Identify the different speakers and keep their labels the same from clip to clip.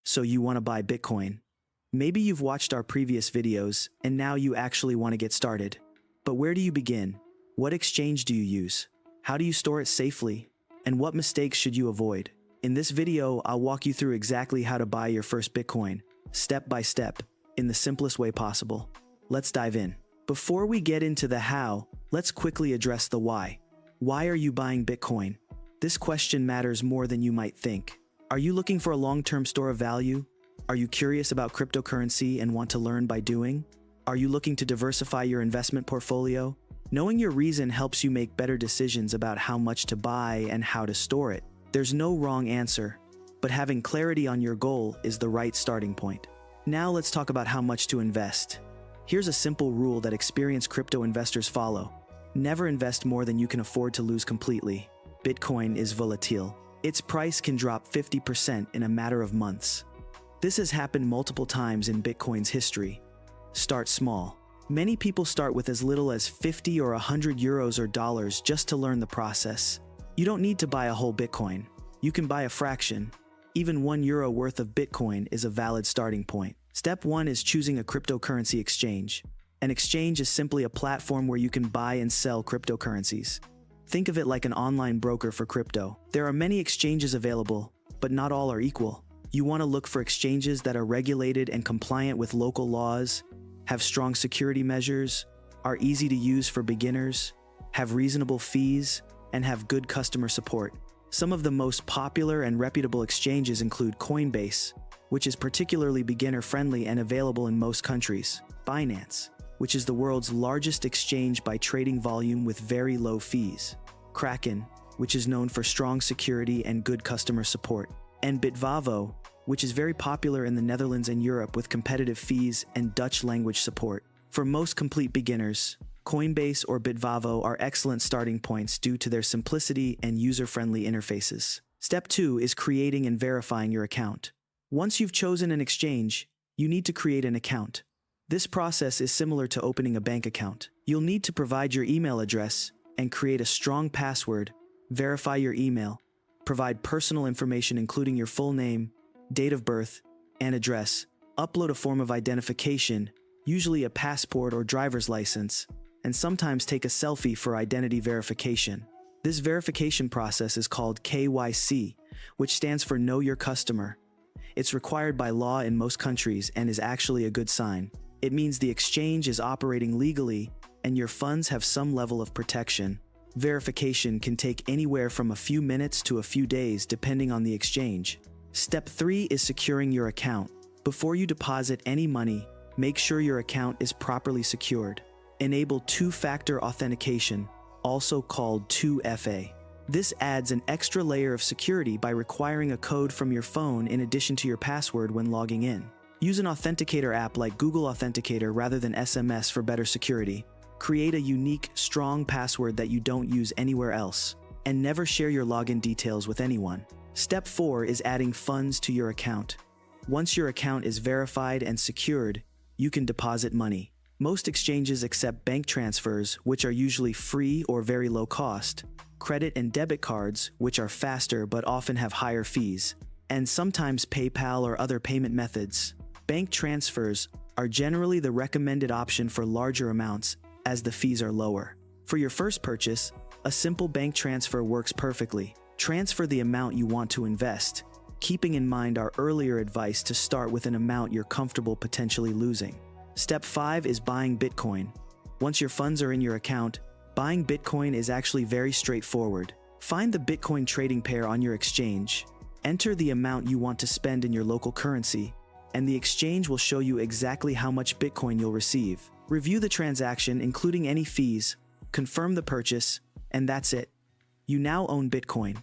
Speaker 1: So you want to buy Bitcoin. Maybe you've watched our previous videos and now you actually want to get started. But where do you begin? What exchange do you use? How do you store it safely? And what mistakes should you avoid? In this video, I'll walk you through exactly how to buy your first Bitcoin, step by step, in the simplest way possible. Let's dive in. Before we get into the how, let's quickly address the why. Why are you buying Bitcoin? This question matters more than you might think. Are you looking for a long-term store of value? Are you curious about cryptocurrency and want to learn by doing? Are you looking to diversify your investment portfolio? Knowing your reason helps you make better decisions about how much to buy and how to store it. There's no wrong answer, but having clarity on your goal is the right starting point. Now let's talk about how much to invest. Here's a simple rule that experienced crypto investors follow. Never invest more than you can afford to lose completely. Bitcoin is volatile. Its price can drop 50% in a matter of months. This has happened multiple times in Bitcoin's history. Start small. Many people start with as little as 50 or 100 euros or dollars just to learn the process. You don't need to buy a whole Bitcoin. You can buy a fraction. Even €1 worth of Bitcoin is a valid starting point. Step 1 is choosing a cryptocurrency exchange. An exchange is simply a platform where you can buy and sell cryptocurrencies. Think of it like an online broker for crypto. There are many exchanges available, but not all are equal. You want to look for exchanges that are regulated and compliant with local laws, have strong security measures, are easy to use for beginners, have reasonable fees, and have good customer support. Some of the most popular and reputable exchanges include Coinbase, which is particularly beginner-friendly and available in most countries, Binance, which is the world's largest exchange by trading volume with very low fees, Kraken, which is known for strong security and good customer support, and bitvavo, which is very popular in the Netherlands and Europe with competitive fees and Dutch language support. For most complete beginners, Coinbase or bitvavo are excellent starting points due to their simplicity and user-friendly interfaces. Step 2 is creating and verifying your account. Once you've chosen an exchange, you need to create an account. This process is similar to opening a bank account. You'll need to provide your email address and create a strong password, verify your email, provide personal information including your full name, date of birth, and address, upload a form of identification, usually a passport or driver's license, and sometimes take a selfie for identity verification. This verification process is called KYC, which stands for Know Your Customer. It's required by law in most countries and is actually a good sign. It means the exchange is operating legally and your funds have some level of protection. Verification can take anywhere from a few minutes to a few days depending on the exchange. Step 3 is securing your account. Before you deposit any money, make sure your account is properly secured. Enable two-factor authentication, also called 2FA. This adds an extra layer of security by requiring a code from your phone in addition to your password when logging in. Use an authenticator app like Google Authenticator rather than SMS for better security. Create a unique, strong password that you don't use anywhere else. And never share your login details with anyone. Step 4 is adding funds to your account. Once your account is verified and secured, you can deposit money. Most exchanges accept bank transfers, which are usually free or very low cost, credit and debit cards, which are faster but often have higher fees, and sometimes PayPal or other payment methods. Bank transfers are generally the recommended option for larger amounts as the fees are lower. For your first purchase, a simple bank transfer works perfectly. Transfer the amount you want to invest, keeping in mind our earlier advice to start with an amount you're comfortable potentially losing. Step 5 is buying Bitcoin. Once your funds are in your account, buying Bitcoin is actually very straightforward. Find the Bitcoin trading pair on your exchange, enter the amount you want to spend in your local currency, and the exchange will show you exactly how much Bitcoin you'll receive. Review the transaction, including any fees, confirm the purchase, and that's it. You now own Bitcoin.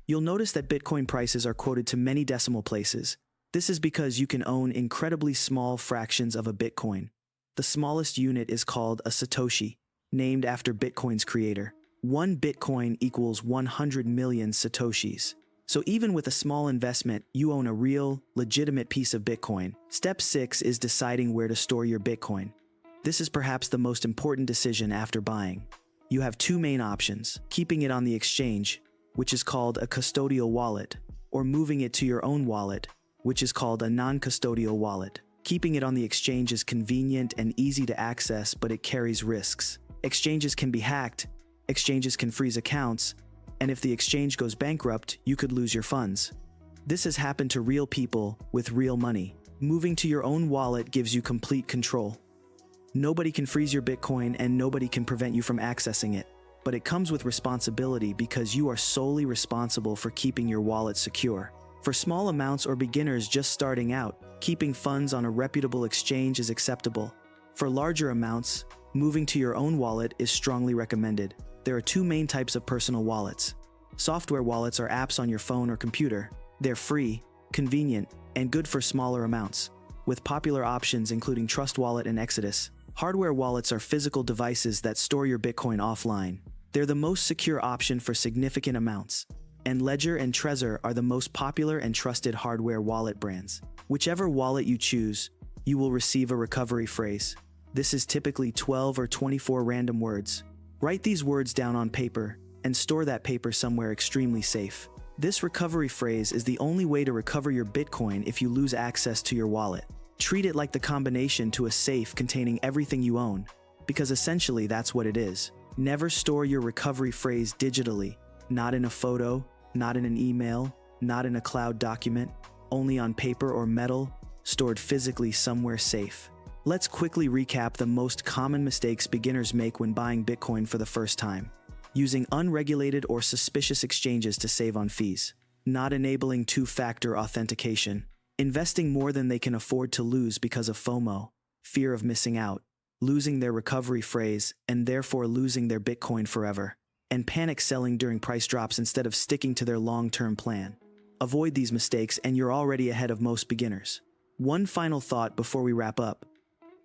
Speaker 1: You'll notice that Bitcoin prices are quoted to many decimal places. This is because you can own incredibly small fractions of a Bitcoin. The smallest unit is called a Satoshi, named after Bitcoin's creator. 1 Bitcoin equals 100 million Satoshis. So even with a small investment, you own a real, legitimate piece of Bitcoin. Step 6 is deciding where to store your Bitcoin. This is perhaps the most important decision after buying. You have two main options: keeping it on the exchange, which is called a custodial wallet, or moving it to your own wallet, which is called a non-custodial wallet. Keeping it on the exchange is convenient and easy to access, but it carries risks. Exchanges can be hacked, exchanges can freeze accounts, and if the exchange goes bankrupt, you could lose your funds. This has happened to real people with real money. Moving to your own wallet gives you complete control. Nobody can freeze your Bitcoin and nobody can prevent you from accessing it. But it comes with responsibility because you are solely responsible for keeping your wallet secure. For small amounts or beginners just starting out, keeping funds on a reputable exchange is acceptable. For larger amounts, moving to your own wallet is strongly recommended. There are two main types of personal wallets. Software wallets are apps on your phone or computer. They're free, convenient, and good for smaller amounts, with popular options including Trust Wallet and Exodus. Hardware wallets are physical devices that store your Bitcoin offline. They're the most secure option for significant amounts, and Ledger and Trezor are the most popular and trusted hardware wallet brands. Whichever wallet you choose, you will receive a recovery phrase. This is typically 12 or 24 random words. Write these words down on paper and store that paper somewhere extremely safe. This recovery phrase is the only way to recover your Bitcoin if you lose access to your wallet. Treat it like the combination to a safe containing everything you own, because essentially that's what it is. Never store your recovery phrase digitally, not in a photo, not in an email, not in a cloud document, only on paper or metal, stored physically somewhere safe. Let's quickly recap the most common mistakes beginners make when buying Bitcoin for the first time. Using unregulated or suspicious exchanges to save on fees. Not enabling two-factor authentication. Investing more than they can afford to lose because of FOMO, fear of missing out. Losing their recovery phrase and therefore losing their Bitcoin forever. And panic selling during price drops instead of sticking to their long-term plan. Avoid these mistakes and you're already ahead of most beginners. One final thought before we wrap up.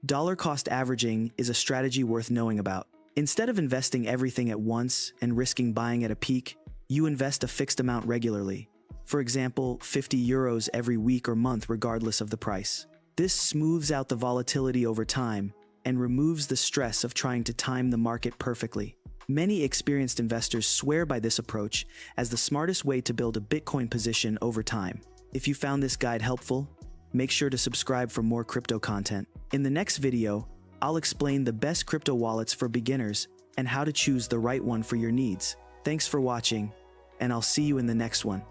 Speaker 1: Dollar cost averaging is a strategy worth knowing about. Instead of investing everything at once and risking buying at a peak, you invest a fixed amount regularly. For example, 50 euros every week or month regardless of the price. This smooths out the volatility over time and removes the stress of trying to time the market perfectly. Many experienced investors swear by this approach as the smartest way to build a Bitcoin position over time. If you found this guide helpful, make sure to subscribe for more crypto content. In the next video, I'll explain the best crypto wallets for beginners and how to choose the right one for your needs. Thanks for watching, and I'll see you in the next one.